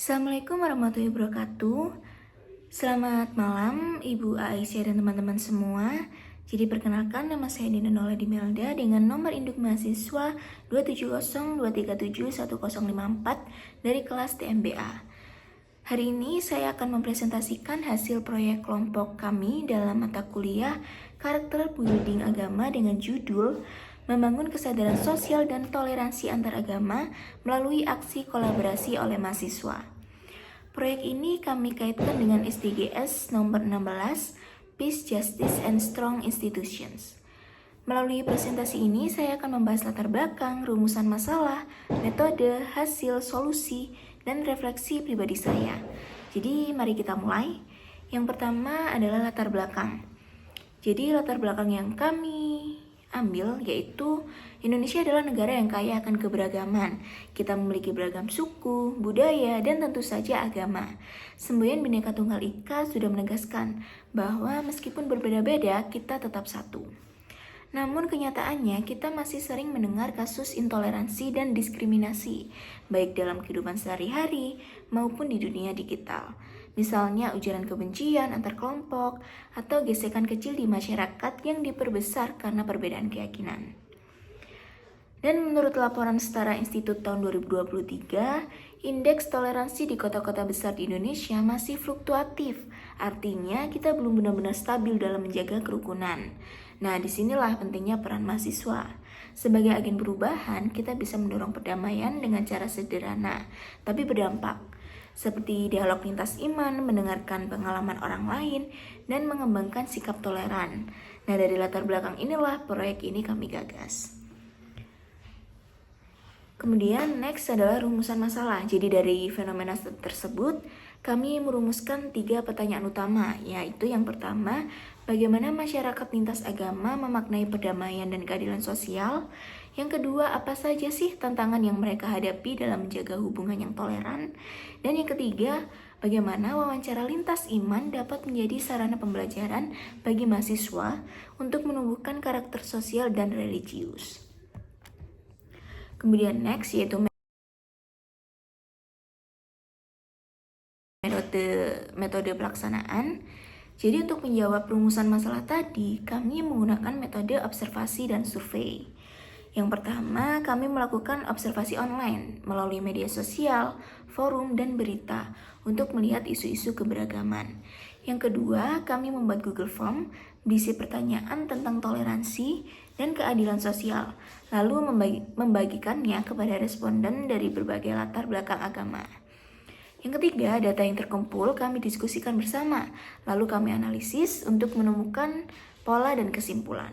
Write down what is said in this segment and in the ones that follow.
Assalamualaikum warahmatullahi wabarakatuh. Selamat malam Ibu Aisyah dan teman-teman semua. Jadi perkenalkan, nama saya Dina Noladi Melda dengan nomor induk mahasiswa 27023711054 dari kelas TMBA. Hari ini saya akan mempresentasikan hasil proyek kelompok kami dalam mata kuliah Karakter Building Agama dengan judul Membangun Kesadaran Sosial dan Toleransi Antaragama melalui aksi kolaborasi oleh mahasiswa. Proyek ini kami kaitkan dengan SDGs nomor 16, Peace, Justice, and Strong Institutions. Melalui presentasi ini, saya akan membahas latar belakang, rumusan masalah, metode, hasil, solusi, dan refleksi pribadi saya. Jadi, mari kita mulai. Yang pertama adalah latar belakang. Jadi, latar belakang yang kami ambil yaitu Indonesia adalah negara yang kaya akan keberagaman. Kita memiliki beragam suku, budaya, dan tentu saja agama. Semboyan Bhinneka Tunggal Ika sudah menegaskan bahwa meskipun berbeda-beda, kita tetap satu. Namun kenyataannya kita masih sering mendengar kasus intoleransi dan diskriminasi, baik dalam kehidupan sehari-hari maupun di dunia digital. Misalnya ujaran kebencian antar kelompok atau gesekan kecil di masyarakat yang diperbesar karena perbedaan keyakinan. Dan menurut laporan Setara Institut tahun 2023, indeks toleransi di kota-kota besar di Indonesia masih fluktuatif. Artinya kita belum benar-benar stabil dalam menjaga kerukunan. Nah, disinilah pentingnya peran mahasiswa. Sebagai agen perubahan, kita bisa mendorong perdamaian dengan cara sederhana, tapi berdampak. Seperti dialog lintas iman, mendengarkan pengalaman orang lain, dan mengembangkan sikap toleran. Nah, dari latar belakang inilah proyek ini kami gagas. Kemudian next adalah rumusan masalah. Jadi dari fenomena tersebut, kami merumuskan 3 pertanyaan utama, yaitu yang pertama, bagaimana masyarakat lintas agama memaknai perdamaian dan keadilan sosial. Yang kedua, apa saja sih tantangan yang mereka hadapi dalam menjaga hubungan yang toleran. Dan yang ketiga, bagaimana wawancara lintas iman dapat menjadi sarana pembelajaran bagi mahasiswa untuk menumbuhkan karakter sosial dan religius. Kemudian next yaitu metode pelaksanaan. Jadi untuk menjawab rumusan masalah tadi, kami menggunakan metode observasi dan survei. Yang pertama, kami melakukan observasi online melalui media sosial, forum, dan berita untuk melihat isu-isu keberagaman. Yang kedua, kami membuat Google Form berisi pertanyaan tentang toleransi dan keadilan sosial, lalu membagikannya kepada responden dari berbagai latar belakang agama. Yang ketiga, data yang terkumpul kami diskusikan bersama, lalu kami analisis untuk menemukan pola dan kesimpulan.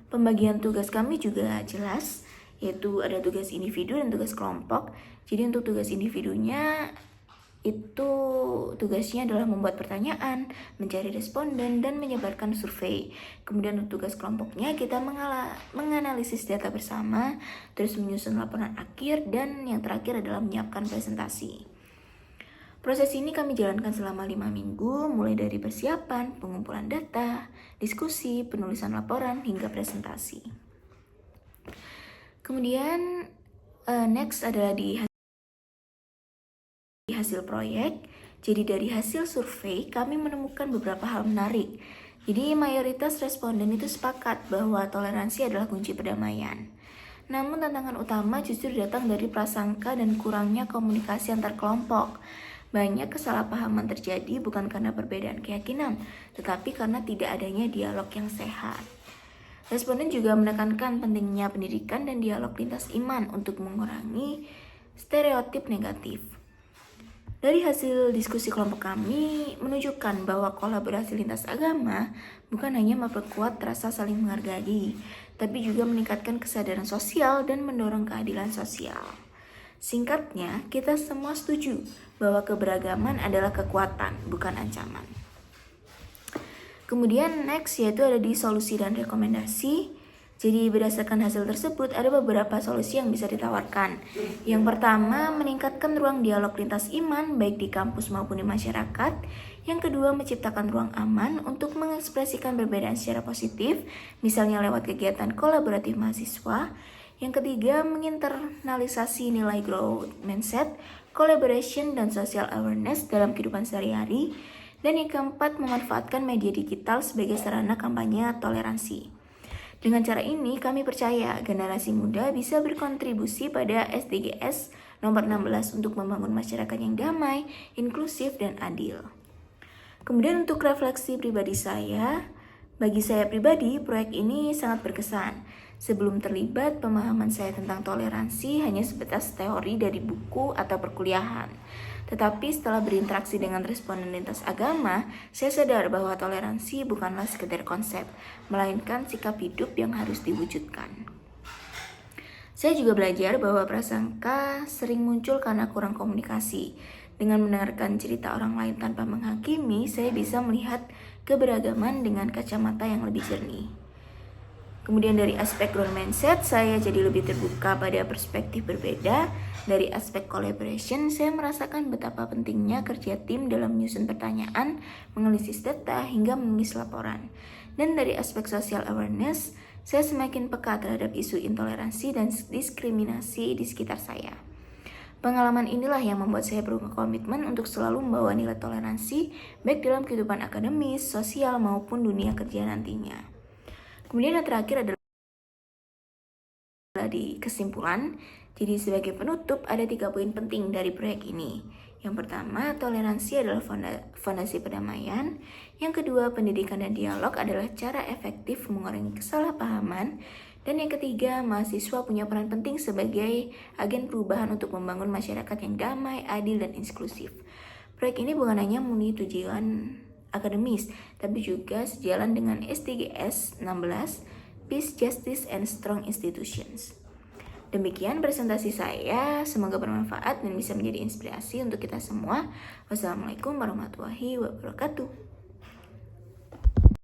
Pembagian tugas kami juga jelas, yaitu ada tugas individu dan tugas kelompok. Jadi untuk tugas individunya, itu tugasnya adalah membuat pertanyaan, mencari responden, dan menyebarkan survei. Kemudian untuk tugas kelompoknya, kita menganalisis data bersama, terus menyusun laporan akhir, dan yang terakhir adalah menyiapkan presentasi. Proses ini kami jalankan selama 5 minggu, mulai dari persiapan, pengumpulan data, diskusi, penulisan laporan, hingga presentasi. Kemudian next adalah di hasil proyek. Jadi dari hasil survei, kami menemukan beberapa hal menarik. Jadi mayoritas responden itu sepakat bahwa toleransi adalah kunci perdamaian. Namun tantangan utama justru datang dari prasangka dan kurangnya komunikasi antar kelompok. Banyak kesalahpahaman terjadi bukan karena perbedaan keyakinan, tetapi karena tidak adanya dialog yang sehat. Responden juga menekankan pentingnya pendidikan dan dialog lintas iman untuk mengurangi stereotip negatif. Dari hasil diskusi kelompok kami menunjukkan bahwa kolaborasi lintas agama bukan hanya memperkuat rasa saling menghargai, tapi juga meningkatkan kesadaran sosial dan mendorong keadilan sosial. Singkatnya, kita semua setuju bahwa keberagaman adalah kekuatan, bukan ancaman. Kemudian next yaitu ada di solusi dan rekomendasi. Jadi berdasarkan hasil tersebut ada beberapa solusi yang bisa ditawarkan. Yang pertama, meningkatkan ruang dialog lintas iman baik di kampus maupun di masyarakat. Yang kedua, menciptakan ruang aman untuk mengekspresikan perbedaan secara positif, misalnya lewat kegiatan kolaboratif mahasiswa. Yang ketiga, menginternalisasi nilai growth mindset, collaboration, dan social awareness dalam kehidupan sehari-hari. Dan yang keempat, memanfaatkan media digital sebagai sarana kampanye toleransi. Dengan cara ini, kami percaya generasi muda bisa berkontribusi pada SDGs nomor 16 untuk membangun masyarakat yang damai, inklusif, dan adil. Kemudian untuk refleksi pribadi saya, bagi saya pribadi, proyek ini sangat berkesan. Sebelum terlibat, pemahaman saya tentang toleransi hanya sebatas teori dari buku atau perkuliahan. Tetapi setelah berinteraksi dengan responden lintas agama, saya sadar bahwa toleransi bukanlah sekedar konsep, melainkan sikap hidup yang harus diwujudkan. Saya juga belajar bahwa prasangka sering muncul karena kurang komunikasi. Dengan mendengarkan cerita orang lain tanpa menghakimi, saya bisa melihat keberagaman dengan kacamata yang lebih jernih. Kemudian dari aspek growth mindset, saya jadi lebih terbuka pada perspektif berbeda. Dari aspek collaboration, saya merasakan betapa pentingnya kerja tim dalam menyusun pertanyaan, menganalisis data, hingga menulis laporan. Dan dari aspek social awareness, saya semakin peka terhadap isu intoleransi dan diskriminasi di sekitar saya. Pengalaman inilah yang membuat saya berkomitmen untuk selalu membawa nilai toleransi, baik dalam kehidupan akademis, sosial, maupun dunia kerja nantinya. Kemudian yang terakhir adalah di kesimpulan. Jadi sebagai penutup ada 3 poin penting dari proyek ini. Yang pertama, toleransi adalah fondasi perdamaian. Yang kedua, pendidikan dan dialog adalah cara efektif mengurangi kesalahpahaman. Dan yang ketiga, mahasiswa punya peran penting sebagai agen perubahan untuk membangun masyarakat yang damai, adil, dan inklusif. Proyek ini bukan hanya memenuhi tujuan akademis, tapi juga sejalan dengan SDGs 16, Peace, Justice, and Strong Institutions. Demikian presentasi saya, semoga bermanfaat dan bisa menjadi inspirasi untuk kita semua. Wassalamualaikum warahmatullahi wabarakatuh.